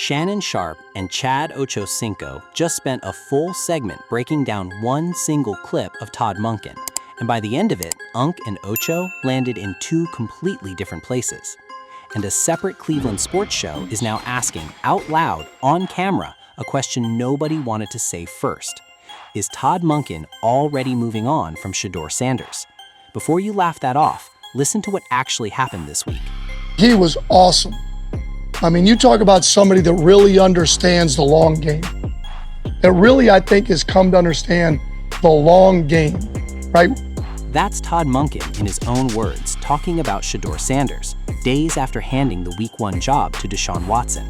Shannon Sharpe and Chad Ochocinco just spent a full segment breaking down one single clip of Todd Monken, and by the end of it, Unc and Ocho landed in two completely different places. And a separate Cleveland sports show is now asking out loud, on camera, a question nobody wanted to say first. Is Todd Monken already moving on from Shedeur Sanders? Before you laugh that off, listen to what actually happened this week. He was awesome. I mean, you talk about somebody that really understands the long game. That really, I think, has come to understand the long game, right? That's Todd Monken, in his own words, talking about Shedeur Sanders, days after handing the Week 1 job to Deshaun Watson.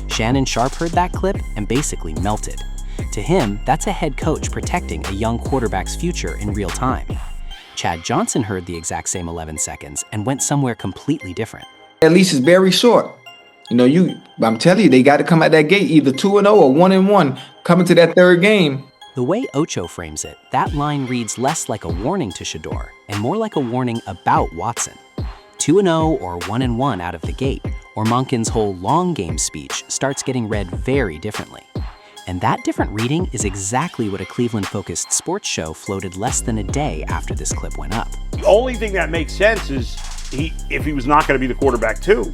Shannon Sharpe heard that clip and basically melted. To him, that's a head coach protecting a young quarterback's future in real time. Chad Johnson heard the exact same 11 seconds and went somewhere completely different. At least it's very short. I'm telling you, they got to come out that gate either 2-0 or 1-1 coming to that third game. The way Ocho frames it, that line reads less like a warning to Shedeur and more like a warning about Watson. 2-0 or 1-1 out of the gate, or Monken's whole long game speech starts getting read very differently. And that different reading is exactly what a Cleveland-focused sports show floated less than a day after this clip went up. The only thing that makes sense is if he was not going to be the quarterback too,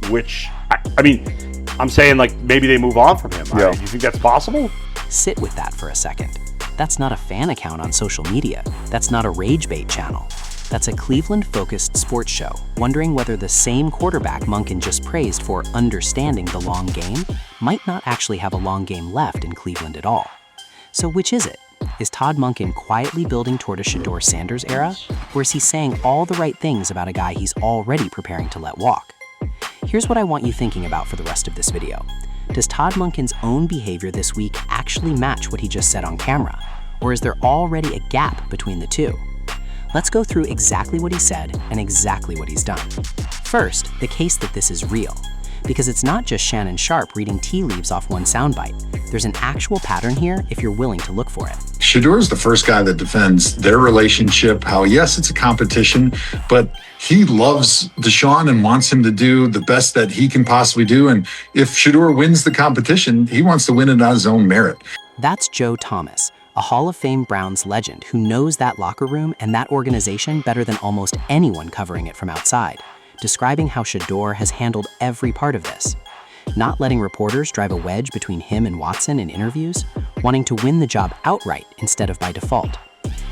which, I'm saying like maybe they move on from him. Yeah. Do you think that's possible? Sit with that for a second. That's not a fan account on social media. That's not a rage bait channel. That's a Cleveland-focused sports show, wondering whether the same quarterback Monken just praised for understanding the long game might not actually have a long game left in Cleveland at all. So which is it? Is Todd Monken quietly building toward a Shedeur Sanders era, or is he saying all the right things about a guy he's already preparing to let walk? Here's what I want you thinking about for the rest of this video. Does Todd Monken's own behavior this week actually match what he just said on camera, or is there already a gap between the two? Let's go through exactly what he said and exactly what he's done. First, the case that this is real, because it's not just Shannon Sharpe reading tea leaves off one soundbite. There's an actual pattern here if you're willing to look for it. Shedeur is the first guy that defends their relationship, how, yes, it's a competition, but he loves Deshaun and wants him to do the best that he can possibly do. And if Shedeur wins the competition, he wants to win it on his own merit. That's Joe Thomas, a Hall of Fame Browns legend who knows that locker room and that organization better than almost anyone covering it from outside, describing how Shedeur has handled every part of this. Not letting reporters drive a wedge between him and Watson in interviews, wanting to win the job outright instead of by default.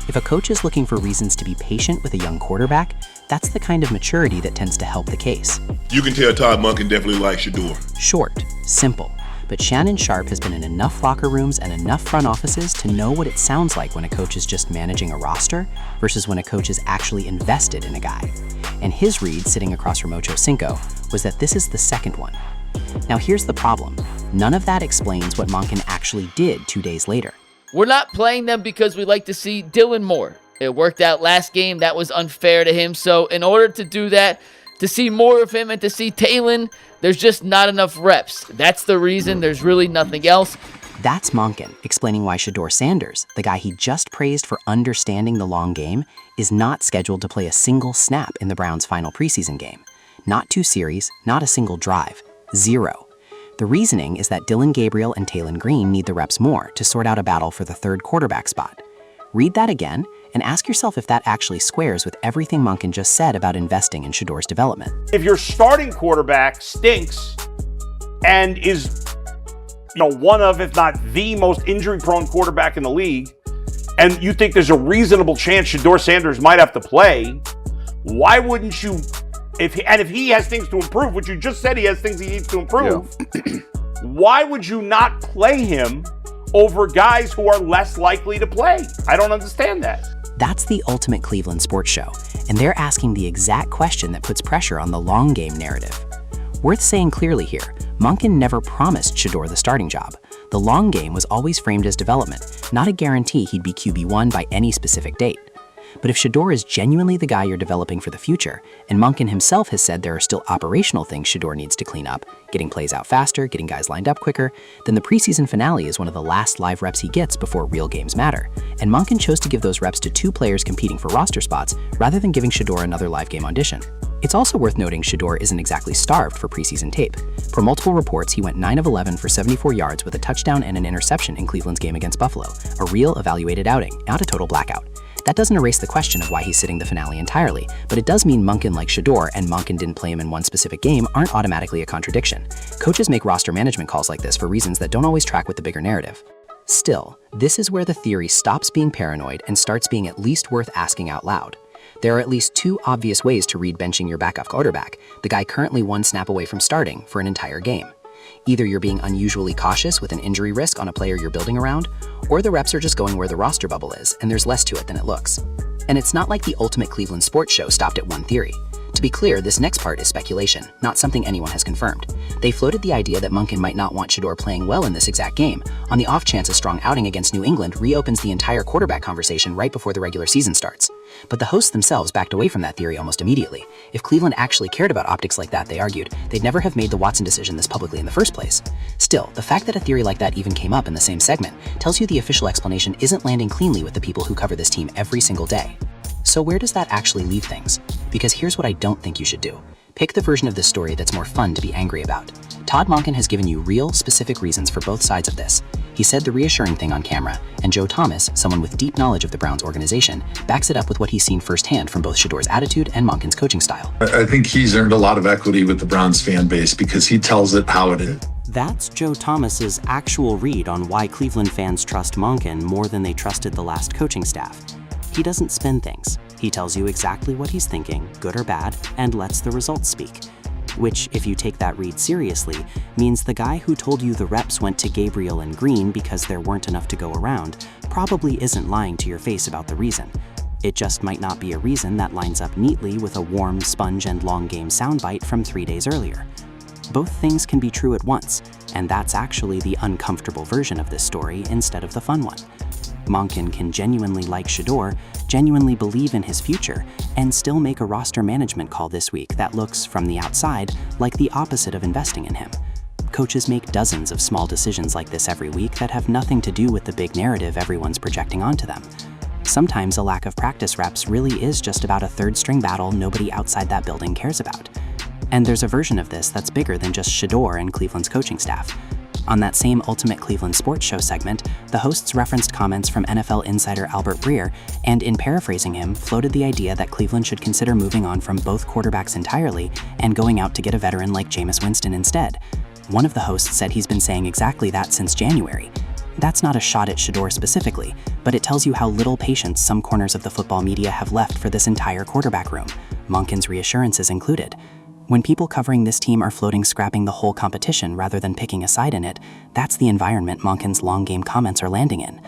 If a coach is looking for reasons to be patient with a young quarterback, that's the kind of maturity that tends to help the case. You can tell Todd Monken definitely likes Shedeur. Short, simple, but Shannon Sharpe has been in enough locker rooms and enough front offices to know what it sounds like when a coach is just managing a roster versus when a coach is actually invested in a guy. And his read, sitting across from Ochocinco, was that this is the second one. Now here's the problem. None of that explains what Monken actually did 2 days later. We're not playing them because we like to see Dylan more. It worked out last game. That was unfair to him. So in order to do that, to see more of him and to see Talon, there's just not enough reps. That's the reason. There's really nothing else. That's Monken explaining why Shedeur Sanders, the guy he just praised for understanding the long game, is not scheduled to play a single snap in the Browns' final preseason game. Not 2 series, not a single drive. 0. The reasoning is that Dillon Gabriel and Talon Green need the reps more to sort out a battle for the third quarterback spot. Read that again and ask yourself if that actually squares with everything Monken just said about investing in Shedeur's development. If your starting quarterback stinks and is, one of, if not the most injury-prone quarterback in the league, and you think there's a reasonable chance Shedeur Sanders might have to play, why wouldn't you? If he has things to improve, which you just said he has things he needs to improve, why would you not play him over guys who are less likely to play? I don't understand that. That's the ultimate Cleveland sports show, and they're asking the exact question that puts pressure on the long game narrative. Worth saying clearly here, Monken never promised Shedeur the starting job. The long game was always framed as development, not a guarantee he'd be QB1 by any specific date. But if Shedeur is genuinely the guy you're developing for the future, and Monken himself has said there are still operational things Shedeur needs to clean up, getting plays out faster, getting guys lined up quicker, then the preseason finale is one of the last live reps he gets before real games matter. And Monken chose to give those reps to 2 players competing for roster spots rather than giving Shedeur another live game audition. It's also worth noting Shedeur isn't exactly starved for preseason tape. Per multiple reports, he went 9 of 11 for 74 yards with a touchdown and an interception in Cleveland's game against Buffalo, a real evaluated outing, not a total blackout. That doesn't erase the question of why he's sitting the finale entirely, but it does mean Monken, like Shedeur, and Monken didn't play him in one specific game, aren't automatically a contradiction. Coaches make roster management calls like this for reasons that don't always track with the bigger narrative. Still, this is where the theory stops being paranoid and starts being at least worth asking out loud. There are at least two obvious ways to read benching your backup quarterback, the guy currently one snap away from starting, for an entire game. Either you're being unusually cautious with an injury risk on a player you're building around, or the reps are just going where the roster bubble is, and there's less to it than it looks. And it's not like the ultimate Cleveland sports show stopped at one theory. To be clear, this next part is speculation, not something anyone has confirmed. They floated the idea that Monken might not want Shedeur playing well in this exact game, on the off chance a strong outing against New England reopens the entire quarterback conversation right before the regular season starts. But the hosts themselves backed away from that theory almost immediately. If Cleveland actually cared about optics like that, they argued, they'd never have made the Watson decision this publicly in the first place. Still, the fact that a theory like that even came up in the same segment tells you the official explanation isn't landing cleanly with the people who cover this team every single day. So where does that actually leave things? Because here's what I don't think you should do. Pick the version of this story that's more fun to be angry about. Todd Monken has given you real, specific reasons for both sides of this. He said the reassuring thing on camera, and Joe Thomas, someone with deep knowledge of the Browns organization, backs it up with what he's seen firsthand from both Shedeur's attitude and Monken's coaching style. I think he's earned a lot of equity with the Browns fan base because he tells it how it is. That's Joe Thomas's actual read on why Cleveland fans trust Monken more than they trusted the last coaching staff. He doesn't spin things. He tells you exactly what he's thinking, good or bad, and lets the results speak. Which, if you take that read seriously, means the guy who told you the reps went to Gabriel and Green because there weren't enough to go around probably isn't lying to your face about the reason. It just might not be a reason that lines up neatly with a warm, sponge and long game soundbite from 3 days earlier. Both things can be true at once, and that's actually the uncomfortable version of this story instead of the fun one. Monken can genuinely like Shedeur, genuinely believe in his future, and still make a roster management call this week that looks, from the outside, like the opposite of investing in him. Coaches make dozens of small decisions like this every week that have nothing to do with the big narrative everyone's projecting onto them. Sometimes a lack of practice reps really is just about a third-string battle nobody outside that building cares about. And there's a version of this that's bigger than just Shedeur and Cleveland's coaching staff. On that same Ultimate Cleveland Sports Show segment, the hosts referenced comments from NFL insider Albert Breer, and in paraphrasing him, floated the idea that Cleveland should consider moving on from both quarterbacks entirely and going out to get a veteran like Jameis Winston instead. One of the hosts said he's been saying exactly that since January. That's not a shot at Shedeur specifically, but it tells you how little patience some corners of the football media have left for this entire quarterback room, Monken's reassurances included. When people covering this team are floating scrapping the whole competition rather than picking a side in it, that's the environment Monken's long game comments are landing in.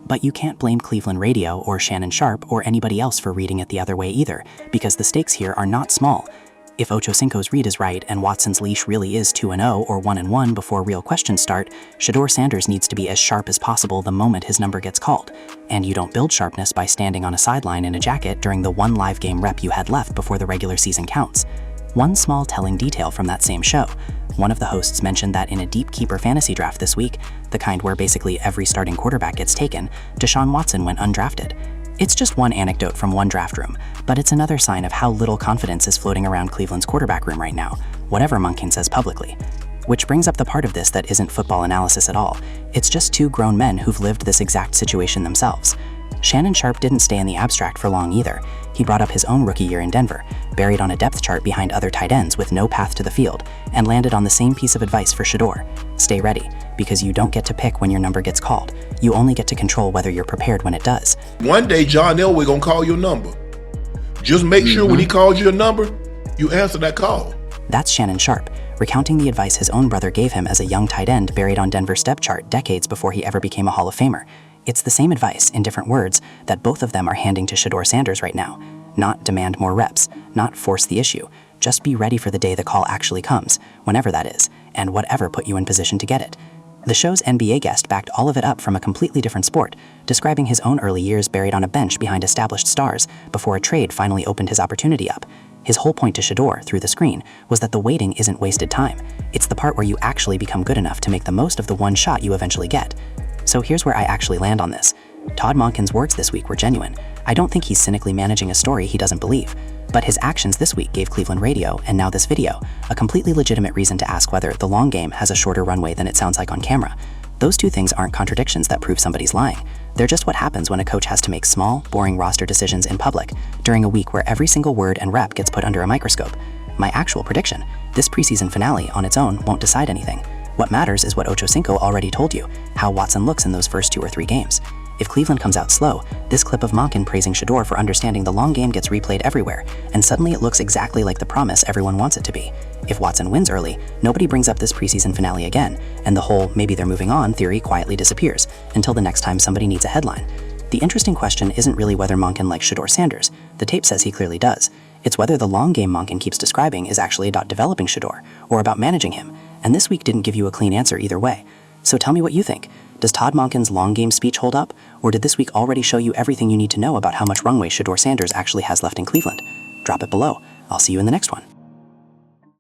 But you can't blame Cleveland radio or Shannon Sharpe or anybody else for reading it the other way either, because the stakes here are not small. If Ochocinco's read is right and Watson's leash really is 2-0 or 1-1 before real questions start, Shedeur Sanders needs to be as sharp as possible the moment his number gets called. And you don't build sharpness by standing on a sideline in a jacket during the one live game rep you had left before the regular season counts. One small telling detail from that same show. One of the hosts mentioned that in a deep keeper fantasy draft this week, the kind where basically every starting quarterback gets taken, Deshaun Watson went undrafted. It's just one anecdote from one draft room, but it's another sign of how little confidence is floating around Cleveland's quarterback room right now, whatever Monken says publicly. Which brings up the part of this that isn't football analysis at all. It's just two grown men who've lived this exact situation themselves. Shannon Sharpe didn't stay in the abstract for long either. He brought up his own rookie year in Denver, buried on a depth chart behind other tight ends with no path to the field, and landed on the same piece of advice for Shedeur. Stay ready, because you don't get to pick when your number gets called. You only get to control whether you're prepared when it does. One day, John Elway gonna call your number. Just make sure when he calls your number, you answer that call. That's Shannon Sharpe, recounting the advice his own brother gave him as a young tight end buried on Denver's depth chart decades before he ever became a Hall of Famer. It's the same advice, in different words, that both of them are handing to Shedeur Sanders right now. Not demand more reps, not force the issue. Just be ready for the day the call actually comes, whenever that is, and whatever put you in position to get it. The show's NBA guest backed all of it up from a completely different sport, describing his own early years buried on a bench behind established stars before a trade finally opened his opportunity up. His whole point to Shedeur, through the screen, was that the waiting isn't wasted time. It's the part where you actually become good enough to make the most of the one shot you eventually get. So here's where I actually land on this. Todd Monken's words this week were genuine. I don't think he's cynically managing a story he doesn't believe. But his actions this week gave Cleveland radio, and now this video, a completely legitimate reason to ask whether the long game has a shorter runway than it sounds like on camera. Those two things aren't contradictions that prove somebody's lying. They're just what happens when a coach has to make small, boring roster decisions in public during a week where every single word and rep gets put under a microscope. My actual prediction, this preseason finale on its own won't decide anything. What matters is what Ochocinco already told you, how Watson looks in those first 2 or 3 games. If Cleveland comes out slow, this clip of Monken praising Shedeur for understanding the long game gets replayed everywhere, and suddenly it looks exactly like the promise everyone wants it to be. If Watson wins early, nobody brings up this preseason finale again, and the whole maybe they're moving on theory quietly disappears, until the next time somebody needs a headline. The interesting question isn't really whether Monken likes Shedeur Sanders. The tape says he clearly does. It's whether the long game Monken keeps describing is actually about developing Shedeur, or about managing him, and this week didn't give you a clean answer either way. So tell me what you think. Does Todd Monken's long game speech hold up, or did this week already show you everything you need to know about how much runway Shedeur Sanders actually has left in Cleveland? Drop it below. I'll see you in the next one.